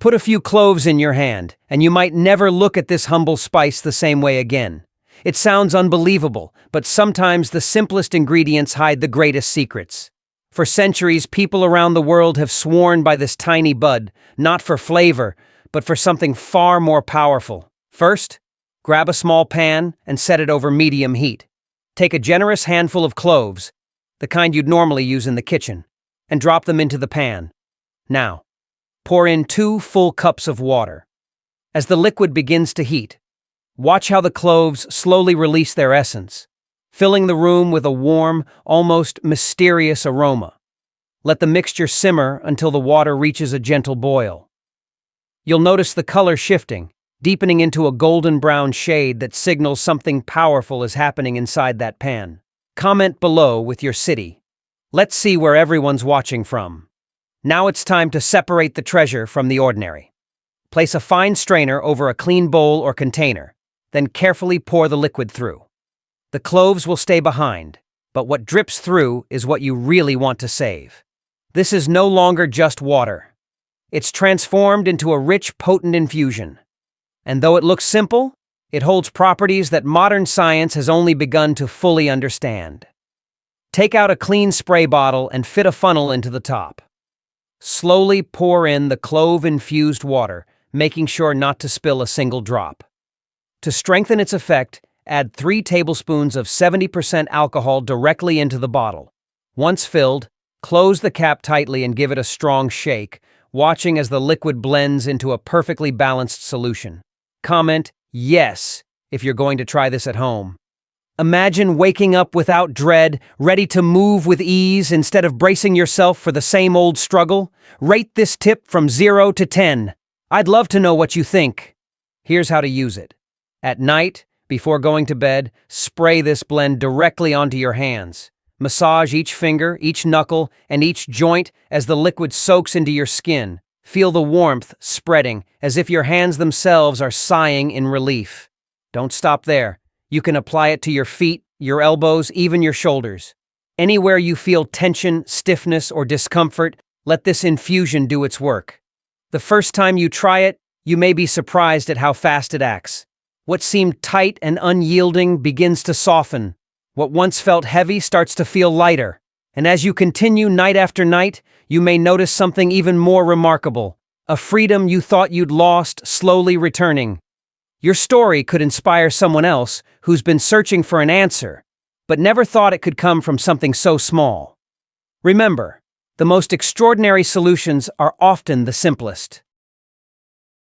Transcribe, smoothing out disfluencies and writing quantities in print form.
Put a few cloves in your hand, and you might never look at this humble spice the same way again. It sounds unbelievable, but sometimes the simplest ingredients hide the greatest secrets. For centuries, people around the world have sworn by this tiny bud, not for flavor, but for something far more powerful. First, grab a small pan and set it over medium heat. Take a generous handful of cloves, the kind you'd normally use in the kitchen, and drop them into the pan. Now, pour in 2 full cups of water. As the liquid begins to heat, watch how the cloves slowly release their essence, filling the room with a warm, almost mysterious aroma. Let the mixture simmer until the water reaches a gentle boil. You'll notice the color shifting, deepening into a golden brown shade that signals something powerful is happening inside that pan. Comment below with your city. Let's see where everyone's watching from. Now it's time to separate the treasure from the ordinary. Place a fine strainer over a clean bowl or container, then carefully pour the liquid through. The cloves will stay behind, but what drips through is what you really want to save. This is no longer just water. It's transformed into a rich, potent infusion. And though it looks simple, it holds properties that modern science has only begun to fully understand. Take out a clean spray bottle and fit a funnel into the top. Slowly pour in the clove-infused water, making sure not to spill a single drop. To strengthen its effect, add 3 tablespoons of 70% alcohol directly into the bottle. Once filled, close the cap tightly and give it a strong shake, watching as the liquid blends into a perfectly balanced solution. Comment yes if you're going to try this at home. Imagine waking up without dread, ready to move with ease instead of bracing yourself for the same old struggle. Rate this tip from 0 to 10. I'd love to know what you think. Here's how to use it. At night, before going to bed, spray this blend directly onto your hands. Massage each finger, each knuckle, and each joint as the liquid soaks into your skin. Feel the warmth spreading, as if your hands themselves are sighing in relief. Don't stop there. You can apply it to your feet, your elbows, even your shoulders. Anywhere you feel tension, stiffness, or discomfort, let this infusion do its work. The first time you try it, you may be surprised at how fast it acts. What seemed tight and unyielding begins to soften. What once felt heavy starts to feel lighter. And as you continue night after night, you may notice something even more remarkable. A freedom you thought you'd lost slowly returning. Your story could inspire someone else who's been searching for an answer, but never thought it could come from something so small. Remember, the most extraordinary solutions are often the simplest.